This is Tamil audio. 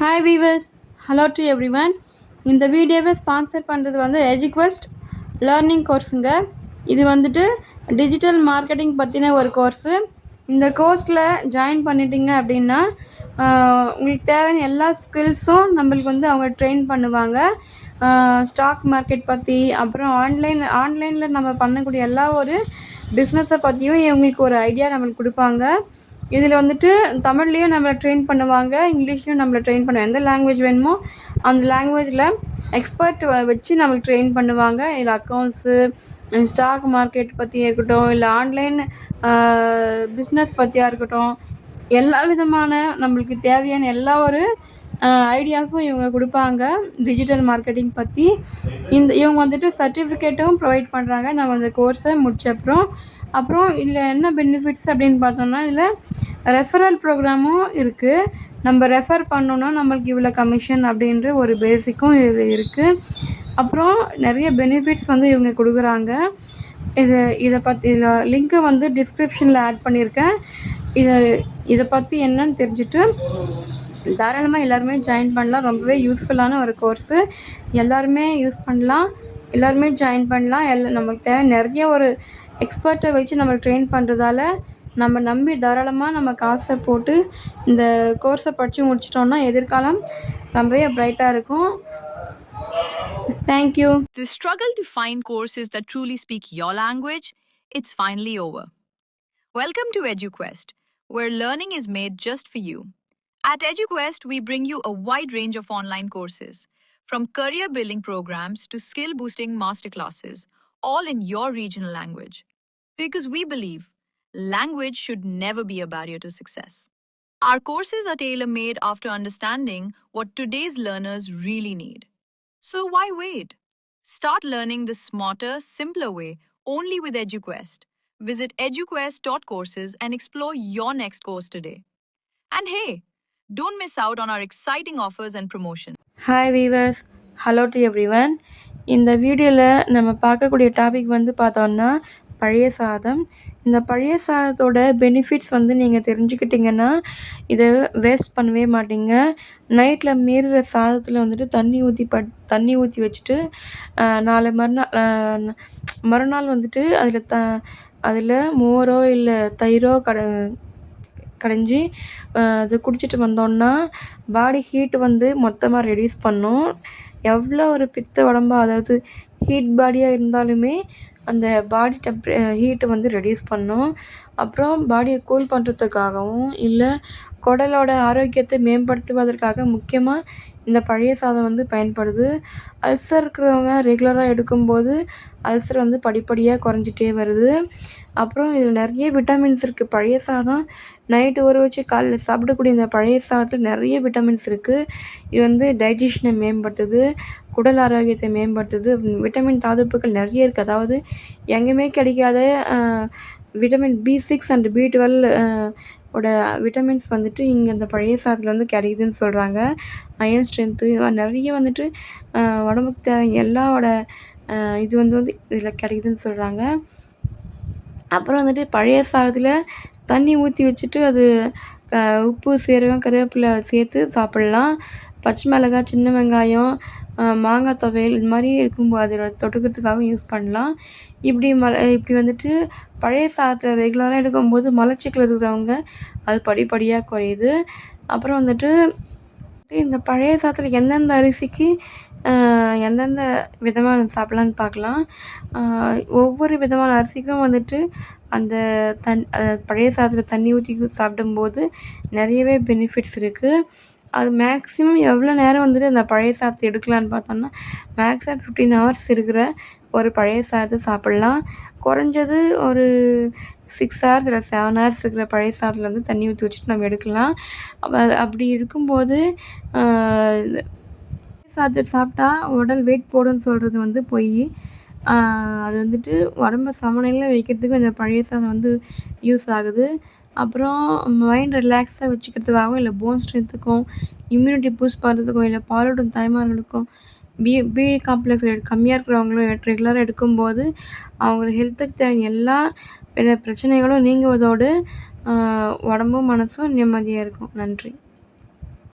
Hi viewers, hello to everyone. இந்த வீடியோவை ஸ்பான்சர் பண்ணுறது வந்து எஜுக்வெஸ்ட் லேர்னிங் கோர்ஸுங்க. இது வந்துட்டு டிஜிட்டல் மார்க்கெட்டிங் பற்றின ஒரு கோர்ஸு. இந்த கோர்ஸில் ஜாயின் பண்ணிட்டீங்க அப்படின்னா உங்களுக்கு தேவையான எல்லா ஸ்கில்ஸும் நம்மளுக்கு வந்து அவங்க ட்ரெயின் பண்ணுவாங்க. ஸ்டாக் மார்க்கெட் பற்றி, அப்புறம் ஆன்லைனில் நம்ம பண்ணக்கூடிய எல்லா ஒரு பிஸ்னஸை பற்றியும் இவங்களுக்கு ஒரு ஐடியா நம்மளுக்கு கொடுப்பாங்க. இதில் வந்துட்டு தமிழ்லேயும் நம்மளை ட்ரெயின் பண்ணுவாங்க, இங்கிலீஷ்லேயும் நம்மளை ட்ரெயின் பண்ணுவாங்க. எந்த லாங்குவேஜ் வேணுமோ அந்த லாங்குவேஜில் எக்ஸ்பர்ட் வச்சு நம்மளுக்கு ட்ரெயின் பண்ணுவாங்க. இல்லை அக்கௌண்ட்ஸு, ஸ்டாக் மார்க்கெட் பற்றி இருக்கட்டும், இல்லை ஆன்லைன் பிஸ்னஸ் பற்றியாக இருக்கட்டும், எல்லா விதமான நம்மளுக்கு தேவையான எல்லா ஒரு ஐடியாஸும் இவங்க கொடுப்பாங்க டிஜிட்டல் மார்க்கெட்டிங் பற்றி. இவங்க வந்துட்டு சர்டிஃபிகேட்டும் ப்ரொவைட் பண்ணுறாங்க நம்ம அந்த கோர்ஸை முடிச்ச அப்புறம் இதில் என்ன பெனிஃபிட்ஸ் அப்படின்னு பார்த்தோம்னா, இதில் ரெஃபரல் ப்ரோக்ராமும் இருக்குது. நம்ம ரெஃபர் பண்ணோன்னா நம்மளுக்கு இவ்வளோ கமிஷன் அப்படின்ற ஒரு பேசிக்கும் இது இருக்குது. அப்புறம் நிறைய பெனிஃபிட்ஸ் வந்து இவங்க கொடுக்குறாங்க. இதை பற்றி இதில் லிங்க்கை வந்து டிஸ்கிரிப்ஷனில் ஆட் பண்ணியிருக்கேன். இதை பற்றி என்னன்னு தெரிஞ்சுட்டு தாராளமாக எல்லாருமே ஜாயின் பண்ணலாம். ரொம்பவே யூஸ்ஃபுல்லான ஒரு கோர்ஸு. எல்லாருமே யூஸ் பண்ணலாம், எல்லாருமே ஜாயின் பண்ணலாம். நமக்கு தேவை நிறைய ஒரு எக்ஸ்பர்ட்டை வச்சு நம்ம ட்ரெயின் பண்ணுறதால நம்ம நம்பி தாராளமாக நம்ம காசை போட்டு இந்த கோர்ஸை படித்து முடிச்சிட்டோம்னா எதிர்காலம் ரொம்பவே பிரைட்டாக இருக்கும். Thank you. The struggle to find courses that truly speak your language, it's finally over. Welcome to EduQuest, where learning is made just for you. At EduQuest, we bring you a wide range of online courses, from career building programs to skill boosting masterclasses, all in your regional language. Because we believe language should never be a barrier to success. Our courses are tailor-made after understanding what today's learners really need. So why wait? Start learning the smarter, simpler way only with EduQuest. Visit eduquest.courses and explore your next course today. And hey, don't miss out on our exciting offers and promotions. Hi viewers, hello to everyone. இந்த வீடியோவில் நம்ம பார்க்கக்கூடிய டாபிக் வந்து பார்த்தோன்னா பழைய சாதம். இந்த பழைய சாதத்தோட பெனிஃபிட்ஸ் வந்து நீங்கள் தெரிஞ்சுக்கிட்டிங்கன்னா இதை வேஸ்ட் பண்ணவே மாட்டீங்க. நைட்டில் மீறுற சாதத்தில் வந்துட்டு தண்ணி ஊற்றி வச்சுட்டு நாளை மறுநாள் வந்துட்டு அதில் மோரோ இல்லை தயிரோ கடைஞ்சி அது குடிச்சிட்டு வந்தோன்னா பாடி ஹீட் வந்து மொத்தமாக ரெடியூஸ் பண்ணும். எவ்வளோ ஒரு பித்த உடம்பா, அதாவது ஹீட் பாடியாக இருந்தாலுமே அந்த பாடி ஹீட்டை வந்து ரெடியூஸ் பண்ணும். அப்புறம் பாடியை கூல் பண்ணுறதுக்காகவும் இல்லை குடலோட ஆரோக்கியத்தை மேம்படுத்துவதற்காக முக்கியமாக இந்த பழைய சாதம் வந்து பயன்படுது. அல்சர் இருக்கிறவங்க ரெகுலராக எடுக்கும்போது அல்சர் வந்து படிப்படியாக குறைஞ்சிட்டே வருது. அப்புறம் இதில் நிறைய விட்டமின்ஸ் இருக்குது. பழைய சாதம் நைட்டு ஊற வச்சு காலைல சாப்பிடக்கூடிய இந்த பழைய சாதத்தில் நிறைய விட்டமின்ஸ் இருக்குது. இது வந்து டைஜஷனை மேம்படுத்துது, குடல் ஆரோக்கியத்தை மேம்படுத்துது. விட்டமின் தாதுப்புகள் நிறைய இருக்குது. அதாவது எங்கேயுமே கிடைக்காத விட்டமின் B6 அண்ட் B12 ஓட விட்டமின்ஸ் வந்துட்டு இங்கே இந்த பழைய சாதத்தில் வந்து கிடைக்குதுன்னு சொல்கிறாங்க. அயர்ன் ஸ்ட்ரென்த்து இது மாதிரி நிறைய வந்துட்டு உடம்புக்கு தேவை எல்லாவோட இது வந்து இதில் கிடைக்குதுன்னு சொல்கிறாங்க. அப்புறம் வந்துட்டு பழைய சாதத்தில் தண்ணி ஊற்றி வச்சுட்டு அது உப்பு, சீரகம், கருவேப்பிலை சேர்த்து சாப்பிட்லாம். பச்சை மிளகாய், சின்ன வெங்காயம், மாங்காய் துவையல் இது மாதிரி இருக்கும்போது அதோட தொட்டுக்கிறதுக்காகவும் யூஸ் பண்ணலாம். இப்படி வந்துட்டு பழைய சாதத்தில் ரெகுலராக எடுக்கும்போது மலச்சிக்கல் இருக்கிறவங்க அது படிப்படியாக குறையுது. அப்புறம் வந்துட்டு இந்த பழைய சாதத்தில் எந்தெந்த அரிசிக்கு எந்தெந்த விதமாக சாப்பிட்லான்னு பார்க்கலாம். ஒவ்வொரு விதமான அரிசிக்கும் வந்துட்டு அந்த பழைய சாதத்தில் தண்ணி ஊற்றி சாப்பிடும்போது நிறையவே பெனிஃபிட்ஸ் இருக்குது. அது மேக்ஸிமம் எவ்வளோ நேரம் வந்துட்டு அந்த பழைய சாதத்தை எடுக்கலான்னு பார்த்தோம்னா மேக்ஸிமம் 15 ஹவர்ஸ் இருக்கிற ஒரு பழைய சாதத்தை சாப்பிட்லாம். குறைஞ்சது ஒரு 6 ஹவர்ஸ் இல்லை 7 ஹவர்ஸ் இருக்கிற பழைய சாதத்தில் வந்து தண்ணி ஊற்றி வச்சுட்டு நம்ம எடுக்கலாம். அப்படி இருக்கும்போது சாதத்தை சாப்பிட்டா உடல் வெயிட் போடுன்னு சொல்கிறது வந்து பொய். அது வந்துட்டு உடம்ப சமநிலையில் வைக்கிறதுக்கு இந்த பழைய சாதம் வந்து யூஸ் ஆகுது. அப்புறம் மைண்ட் ரிலாக்ஸாக வச்சுக்கிறதுக்காகவும் இல்லை போன் ஸ்ட்ரென்த்துக்கும் இம்யூனிட்டி பூஸ்ட் பண்ணுறதுக்கும் இல்லை பாலூட்டும் தாய்மார்களுக்கும் பி காம்ப்ளெக்ஸ் கம்மியாக இருக்கிறவங்களும் ரெகுலராக எடுக்கும்போது அவங்களோட ஹெல்த்துக்கு தேவையான எல்லா பிரச்சனைகளும் நீங்குவதோடு உடம்பும் மனசும் நிம்மதியாக இருக்கும். நன்றி.